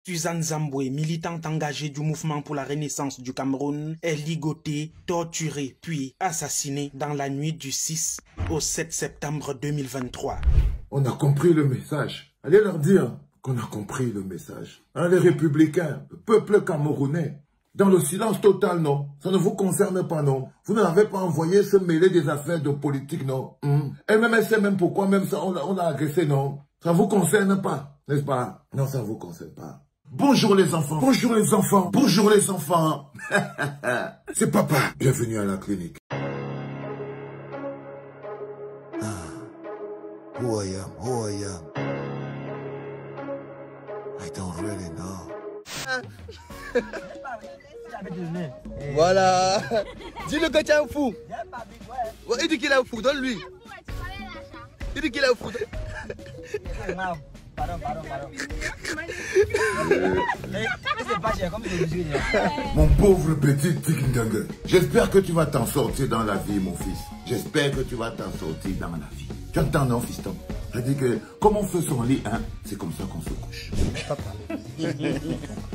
Suzanne Zamboué, militante engagée du mouvement pour la renaissance du Cameroun, est ligotée, torturée, puis assassinée dans la nuit du 6 au 7 septembre 2023. On a compris le message. Allez leur dire qu'on a compris le message. Hein, les républicains, le peuple camerounais, dans le silence total, non. Ça ne vous concerne pas, non. Vous n'avez pas envoyé se mêler des affaires de politique, non. Elle-même, elle sait même pourquoi, même ça, on l'a agressé, non. Ça ne vous concerne pas, n'est-ce pas? Non, ça ne vous concerne pas. Bonjour les enfants, bonjour les enfants, bonjour les enfants. C'est papa, bienvenue à la clinique. Who I am, I don't really know. Voilà. Dis-le que tu es un fou. Ouais, il dit qu'il est un fou, donne-lui. Il dit qu'il est un fou. Pardon. Mon pauvre petit Tikindangue, j'espère que tu vas t'en sortir dans la vie, mon fils. J'espère que tu vas t'en sortir dans la vie. Tu entends, non, fiston? Je dis que, comme on fait son lit, hein, c'est comme ça qu'on se couche.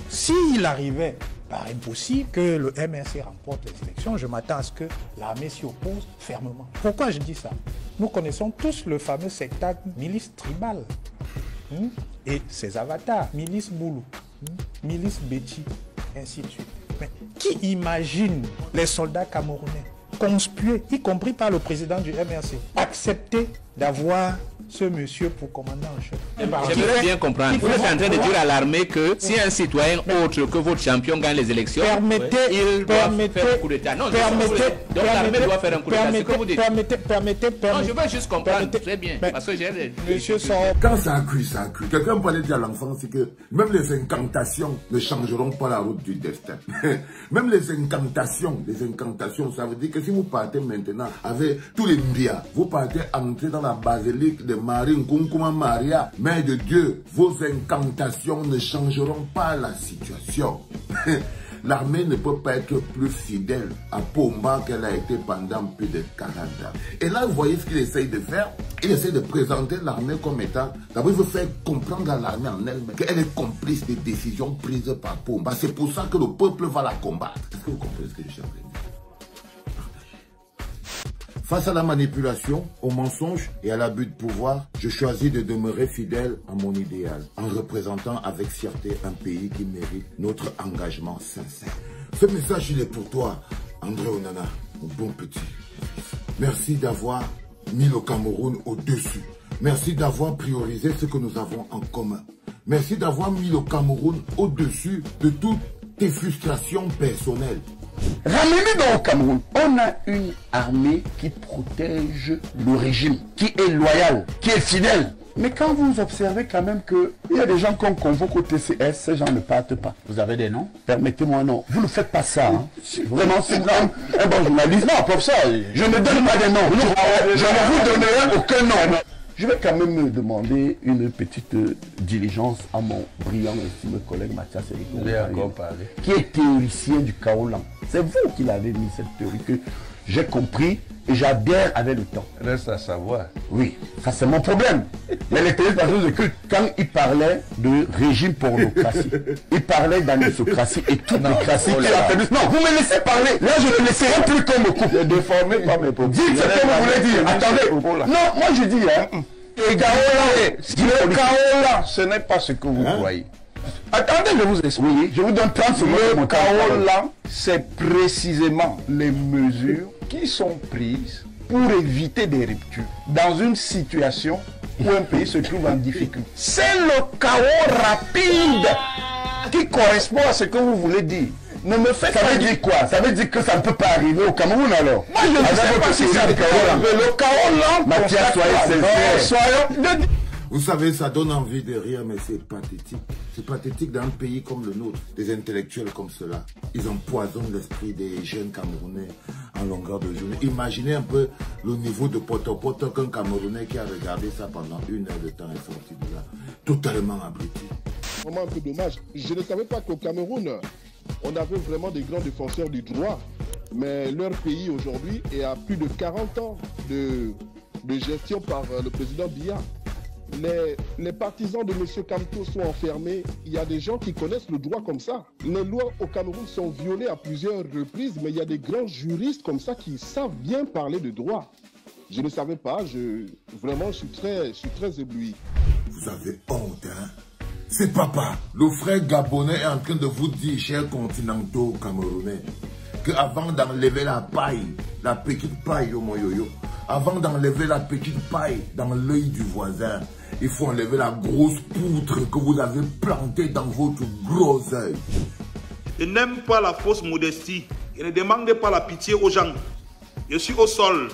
S'il arrivait par impossible que le MRC remporte les élections, je m'attends à ce que l'armée s'y oppose fermement. Pourquoi je dis ça? Nous connaissons tous le fameux sectacle milice tribale et ses avatars, milice Boulou, milice Betty, ainsi de suite. Mais qui imagine les soldats camerounais conspués, y compris par le président du MRC, accepter d'avoir ce monsieur pour commandant en chef? J'aimerais bien comprendre. Vous êtes en train de dire à l'armée que si un citoyen autre que votre champion gagne les élections, il doit faire un coup d'État. Non, donc l'armée doit faire un coup d'État. C'est ce que vous dites. Non, je veux juste comprendre. Très bien. Parce que j'ai Monsieur Quand ça a cuit, ça a cuit. Quelqu'un parlait dire à l'enfant, c'est que même les incantations ne changeront pas la route du destin. Même les incantations, ça veut dire que si vous partez maintenant avec tous les Mbia, vous partez entrer dans la basilique de Marie Nkunkuma Maria, Mère de Dieu, vos incantations ne changeront pas la situation. L'armée ne peut pas être plus fidèle à Pomba qu'elle a été pendant plus de 40 ans. Et là, vous voyez ce qu'il essaye de faire. Il essaie de présenter l'armée comme étant... D'abord, il veut faire comprendre à l'armée en elle-même qu'elle est complice des décisions prises par Pomba. C'est pour ça que le peuple va la combattre. Est-ce que vous comprenez ce que je suis en train de dire? Face à la manipulation, au mensonge et à l'abus de pouvoir, je choisis de demeurer fidèle à mon idéal, en représentant avec fierté un pays qui mérite notre engagement sincère. Ce message, il est pour toi, André Onana, mon bon petit. Merci d'avoir mis le Cameroun au-dessus. Merci d'avoir priorisé ce que nous avons en commun. Merci d'avoir mis le Cameroun au-dessus de toutes tes frustrations personnelles. Ramenez dans le Cameroun, on a une armée qui protège le régime, qui est loyale, qui est fidèle. Mais quand vous observez quand même qu'il y a des gens qu'on convoque au TCS, ces gens ne partent pas. Vous avez des noms? Permettez-moi, non. Vous ne faites pas ça. Hein. Vraiment, c'est un bon journaliste. Non, pour ça, je ne donne pas des noms. Je ne vous donnerai aucun nom. Je vais quand même me demander une petite diligence à mon brillant estimé collègue Mathias Eriko, qui est théoricien du Kaolan. C'est vous qui l'avez mis cette théorie que j'ai compris et j'adhère avec le temps. Reste à savoir. Oui, ça c'est mon problème. Mais les téléspectateurs de culte, quand il parlait de régime pornocratie, il parlait d'anisocratie et toute démocratie qui a perdu. Non, vous me laissez parler. Là, je ne laisserai plus comme coup. Ne déformez pas mes propos. Dites ce que vous voulez dire. Attendez. Non, moi je dis, hein. Le Kaola, ce n'est pas ce que vous croyez. Attendez, je vous explique. Oui, je vous donne 30 secondes. Le Kaola, c'est précisément les mesures qui sont prises pour éviter des ruptures dans une situation où un pays se trouve en difficulté. C'est le chaos rapide qui correspond à ce que vous voulez dire. Ne me faites pas. Ça veut dire quoi? Ça veut dire que ça ne peut pas arriver au Cameroun alors? Moi je ne sais pas si ça le chaos là. Mathias, soyez sincère. Vous savez, ça donne envie de rire, mais c'est pathétique. C'est pathétique dans un pays comme le nôtre, des intellectuels comme cela. Ils empoisonnent l'esprit des jeunes Camerounais en longueur de journée. Imaginez un peu le niveau de potopoto qu'un Camerounais qui a regardé ça pendant 1 heure de temps est sorti de là, totalement abruti. Vraiment un peu dommage. Je ne savais pas qu'au Cameroun, on avait vraiment des grands défenseurs du droit, mais leur pays aujourd'hui est à plus de 40 ans de gestion par le président Biya. les partisans de M. Kamto sont enfermés. Il y a des gens qui connaissent le droit comme ça. Les lois au Cameroun sont violées à plusieurs reprises, mais il y a des grands juristes comme ça qui savent bien parler de droit. Je ne savais pas, vraiment, je suis très ébloui. Vous avez honte, hein? C'est papa, le frère gabonais est en train de vous dire, chers continentaux camerounais, qu'avant d'enlever la paille, la petite paille au moyoyo, avant d'enlever la petite paille dans l'œil du voisin, il faut enlever la grosse poutre que vous avez plantée dans votre gros œil. Je n'aime pas la fausse modestie. Je ne demande pas la pitié aux gens. Je suis au sol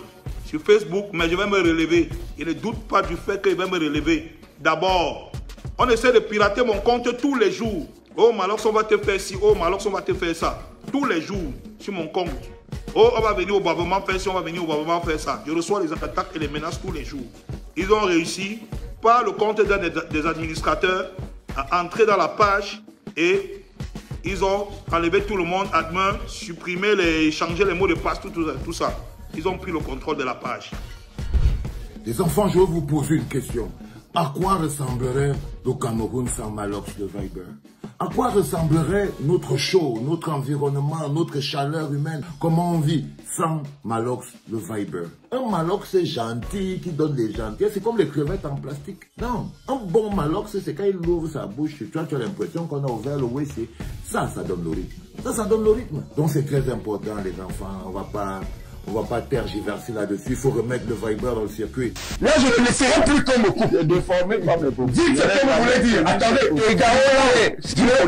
sur Facebook, mais je vais me relever. Je ne doute pas du fait que je vais me relever. D'abord, on essaie de pirater mon compte tous les jours. Oh, Malox, on va te faire ci. Oh, Malox, on va te faire ça. Tous les jours sur mon compte. Oh, on va venir au Babement faire ci, on va venir au Babement faire ça. Je reçois les attaques et les menaces tous les jours. Ils ont réussi, par le compte des administrateurs, à entrer dans la page et ils ont enlevé tout le monde, admin, supprimé, changé les mots de passe, tout ça. Ils ont pris le contrôle de la page. Les enfants, je vais vous poser une question. À quoi ressemblerait le Cameroun sans Malox le Viber? À quoi ressemblerait notre show, notre environnement, notre chaleur humaine? Comment on vit sans Malox le Viber? Un Malox c'est gentil, qui donne des gentillesses, c'est comme les crevettes en plastique. Non, un bon Malox c'est quand il ouvre sa bouche, tu as l'impression qu'on a ouvert le WC. Ça donne le rythme. Ça donne le rythme. Donc c'est très important les enfants, on va pas tergiverser là-dessus, il faut remettre le Viber dans le circuit. Là, je ne laisserai plus comme le couple. Déformé par mes propos. Dites ce que vous voulez dire. Attendez, le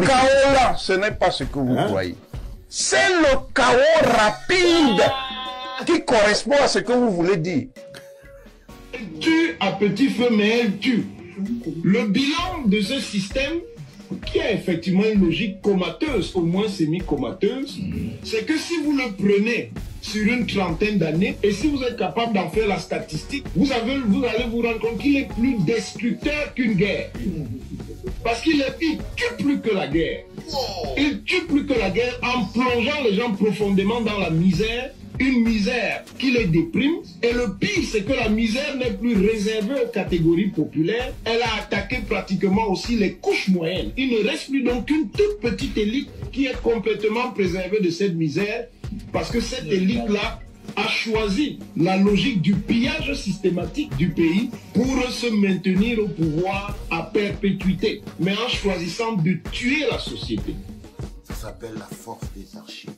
chaos là, ce n'est pas ce que vous croyez. C'est le chaos rapide qui correspond à ce que vous voulez dire. Tue à petit feu, mais elle tue. Le bilan de ce système, qui a effectivement une logique comateuse, au moins semi-comateuse, c'est que si vous le prenez sur une trentaine d'années, et si vous êtes capable d'en faire la statistique, vous allez vous rendre compte qu'il est plus destructeur qu'une guerre. Parce qu'il tue plus que la guerre. Il tue plus que la guerre en plongeant les gens profondément dans la misère, une misère qui les déprime. Et le pire, c'est que la misère n'est plus réservée aux catégories populaires. Elle a attaqué pratiquement aussi les couches moyennes. Il ne reste plus donc qu'une toute petite élite qui est complètement préservée de cette misère, parce que cette élite-là a choisi la logique du pillage systématique du pays pour se maintenir au pouvoir à perpétuité, mais en choisissant de tuer la société. Ça s'appelle la force des archives.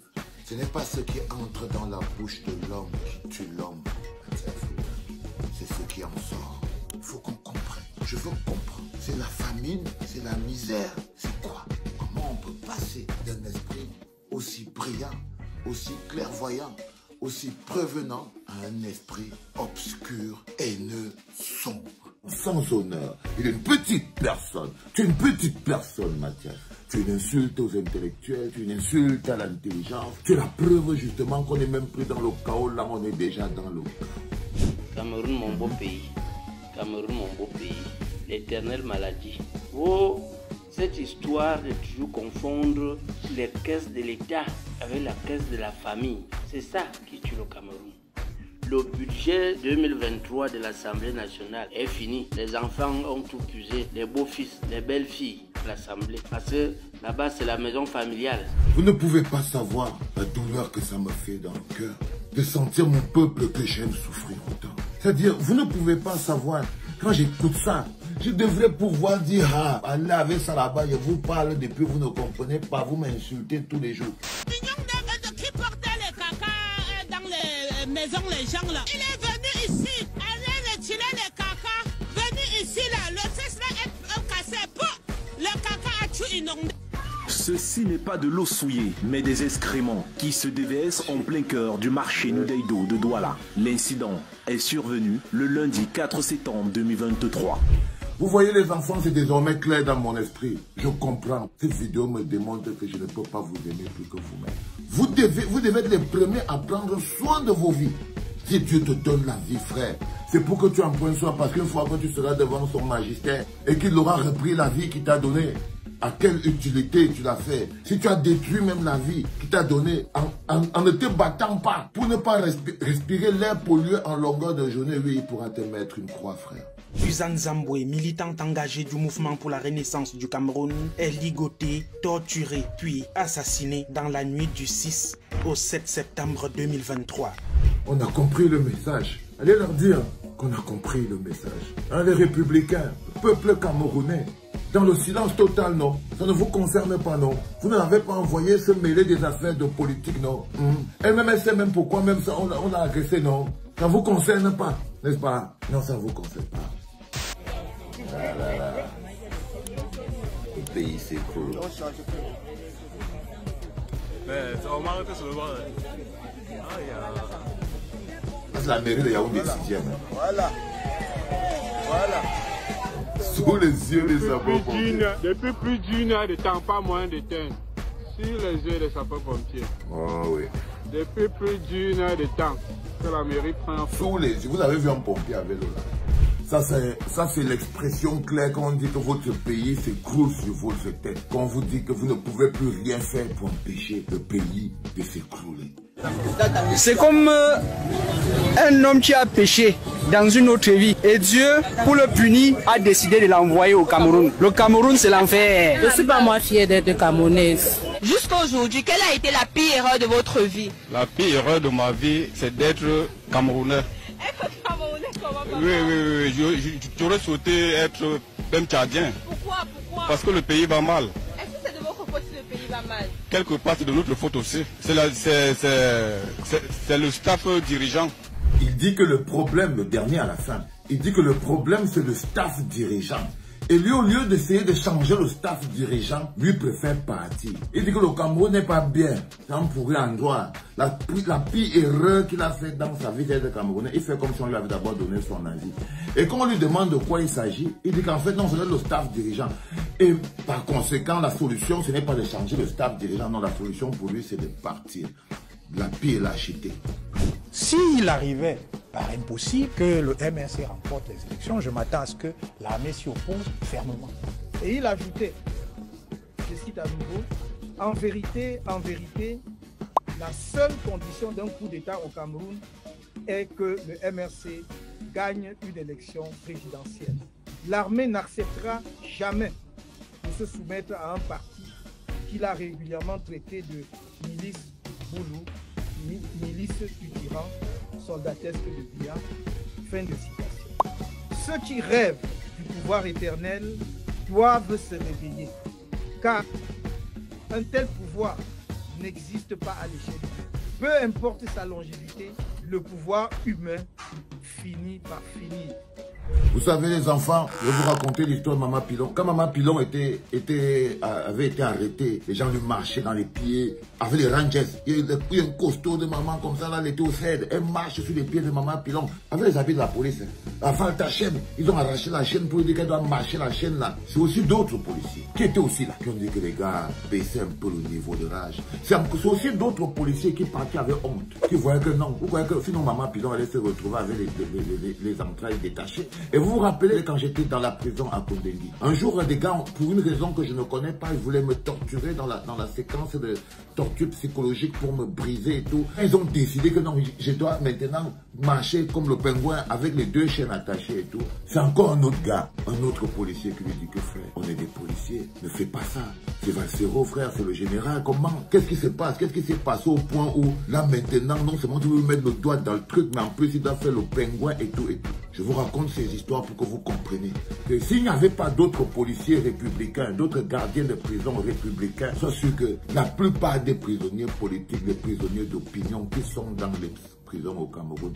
Ce n'est pas ce qui entre dans la bouche de l'homme qui tue l'homme. C'est ce qui en sort. Il faut qu'on comprenne. Je veux comprendre. C'est la famine, c'est la misère. C'est quoi? Comment on peut passer d'un esprit aussi brillant, aussi clairvoyant, aussi prévenant à un esprit obscur, haineux, sombre, sans honneur? Il est une petite personne. Tu es une petite personne, Mathias. Tu es une insulte aux intellectuels, tu es une insulte à l'intelligence. Tu es la preuve justement qu'on est même plus dans le chaos, là on est déjà dans le chaos. Cameroun, mon beau pays. Cameroun, mon beau pays. L'éternelle maladie. Oh, cette histoire de toujours confondre les caisses de l'État avec la caisse de la famille, c'est ça qui tue le Cameroun. Le budget 2023 de l'Assemblée nationale est fini. Les enfants ont tout puisé, les beaux-fils, les belles-filles à l'Assemblée. Parce que là-bas, c'est la maison familiale. Vous ne pouvez pas savoir la douleur que ça me fait dans le cœur de sentir mon peuple que j'aime souffrir autant. C'est-à-dire, vous ne pouvez pas savoir, quand j'écoute ça, je devrais pouvoir dire, ah, allez avec ça là-bas, je vous parle depuis, vous ne comprenez pas, vous m'insultez tous les jours. Qui portait les caca dans les maisons, les gens là. Il est venu ici, aller retirer les caca, venu ici là, le cesse là est cassé, le caca a tué inondé. Ceci n'est pas de l'eau souillée, mais des excréments qui se déversent en plein cœur du marché Nudeido de Douala. L'incident est survenu le lundi 4 septembre 2023. Vous voyez les enfants, c'est désormais clair dans mon esprit. Je comprends. Cette vidéo me démontre que je ne peux pas vous aimer plus que vous-même. Vous devez être les premiers à prendre soin de vos vies. Si Dieu te donne la vie, frère, c'est pour que tu en prennes soin, parce qu'une fois que tu seras devant son magistère et qu'il aura repris la vie qu'il t'a donnée, à quelle utilité tu l'as fait? Si tu as détruit même la vie qu'il t'a donnée en ne te battant pas pour ne pas respirer l'air pollué en longueur de journée, oui, il pourra te mettre une croix, frère. Suzanne Zamboué, militante engagée du mouvement pour la renaissance du Cameroun, est ligotée, torturée puis assassinée dans la nuit du 6 au 7 septembre 2023. On a compris le message. Allez leur dire qu'on a compris le message. Hein, les républicains, le peuple camerounais, dans le silence total, non. Ça ne vous concerne pas, non. Vous n'avez pas envoyé se mêler des affaires de politique, non. Elle-même, elle sait même pourquoi même ça, on a agressé, non. Ça ne vous concerne pas, n'est-ce pas? Non, ça ne vous concerne pas. Voilà. Le pays s'écroule. C'est la mairie de Yaoundé 6e. Voilà. Voilà. Sous les yeux des sapeurs-pompiers. Depuis plus d'une heure de temps, pas moins de temps. Sur les yeux des sapeurs-pompiers. Oh oui. Depuis plus d'une heure de temps que la mairie prend... Sous les yeux. Vous avez vu un pompier à vélo là? Ça c'est l'expression claire quand on dit que votre pays s'écroule sur votre tête. Quand on vous dit que vous ne pouvez plus rien faire pour empêcher le pays de s'écrouler. C'est comme un homme qui a péché dans une autre vie. Et Dieu, pour le punir, a décidé de l'envoyer au Cameroun. Le Cameroun, c'est l'enfer. Je ne suis pas moi fière d'être camerounaise. Jusqu'à aujourd'hui, quelle a été la pire erreur de votre vie? La pire erreur de ma vie, c'est d'être camerounais. Être camerounais comment? Oui. J'aurais souhaité être même tchadien. Pourquoi? Parce que le pays va mal. Est-ce que c'est de votre faute si le pays va mal? Quelque part, c'est de notre faute aussi. C'est le staff dirigeant. Il dit que le problème, le dernier à la fin, il dit que le problème, c'est le staff dirigeant. Et lui, au lieu d'essayer de changer le staff dirigeant, lui préfère partir. Il dit que le Cameroun n'est pas bien. C'est un pourri endroit. La pire erreur qu'il a faite dans sa vie d'être Camerounais, il fait comme si on lui avait d'abord donné son avis. Et quand on lui demande de quoi il s'agit, il dit qu'en fait, non, c'est le staff dirigeant. Et par conséquent, la solution, ce n'est pas de changer le staff dirigeant. Non, la solution pour lui, c'est de partir. La pire lâcheté. S'il arrivait par impossible que le MRC remporte les élections, je m'attends à ce que l'armée s'y oppose fermement. Et il ajoutait, je cite à nouveau, en vérité, la seule condition d'un coup d'État au Cameroun est que le MRC gagne une élection présidentielle. L'armée n'acceptera jamais de se soumettre à un parti qu'il a régulièrement traité de milice boulou, milice du tyran, soldatesque de Bia. Fin de citation. Ceux qui rêvent du pouvoir éternel doivent se réveiller, car un tel pouvoir n'existe pas à l'échelle humaine. Peu importe sa longévité, le pouvoir humain finit par finir. Vous savez les enfants, je vais vous raconter l'histoire de Maman Pilon. Quand Maman Pilon avait été arrêtée, les gens lui marchaient dans les pieds avec les Rangers. Il y a un costaud de maman comme ça, là, elle était au CED. Elle marche sur les pieds de Maman Pilon avec les habits de la police. Enfin, ta chaîne, ils ont arraché la chaîne pour lui dire qu'elle doit marcher la chaîne là. C'est aussi d'autres policiers qui étaient aussi là, qui ont dit que les gars baissaient un peu le niveau de rage. C'est aussi d'autres policiers qui partaient avec honte, qui voyaient que non, vous voyez que sinon Maman Pilon allait se retrouver avec les entrailles détachées. Et vous vous rappelez quand j'étais dans la prison à Kondengui, un jour des gars, pour une raison que je ne connais pas, ils voulaient me torturer dans la séquence de torture psychologique pour me briser et tout. Ils ont décidé que non, je dois maintenant marcher comme le pingouin avec les deux chaînes attachées et tout. C'est encore un autre gars, un autre policier qui lui dit que frère, on est des policiers, ne fais pas ça. C'est Valsero frère, c'est le général, comment? Qu'est-ce qui se passe? Qu'est-ce qui s'est passé au point où là maintenant, non seulement tu veux mettre le doigt dans le truc, mais en plus il doit faire le pingouin et tout et tout. Je vous raconte ces histoires pour que vous compreniez que s'il n'y avait pas d'autres policiers républicains, d'autres gardiens de prison républicains, sois sûr que la plupart des prisonniers politiques, les prisonniers d'opinion qui sont dans les prisons au Cameroun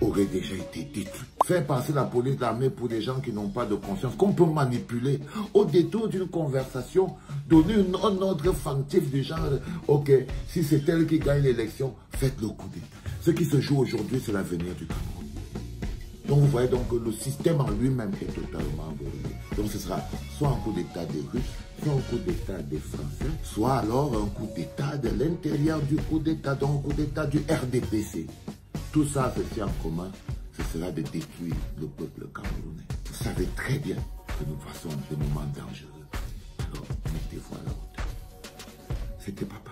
auraient déjà été détruits. Faire passer la police, l'armée pour des gens qui n'ont pas de conscience, qu'on peut manipuler au détour d'une conversation, donner un ordre factif du genre, ok, si c'est elle qui gagne l'élection, faites le coup d'État. Ce qui se joue aujourd'hui, c'est l'avenir du Cameroun. Donc vous voyez donc que le système en lui-même est totalement verrouillé. Donc ce sera soit un coup d'État des Russes, soit un coup d'État des Français, soit alors un coup d'État de l'intérieur du coup d'État, donc un coup d'État du RDPC. Tout ça, ceci en commun, ce sera de détruire le peuple camerounais. Vous savez très bien que nous passons des moments dangereux. Alors mettez-vous à la hauteur. C'était papa.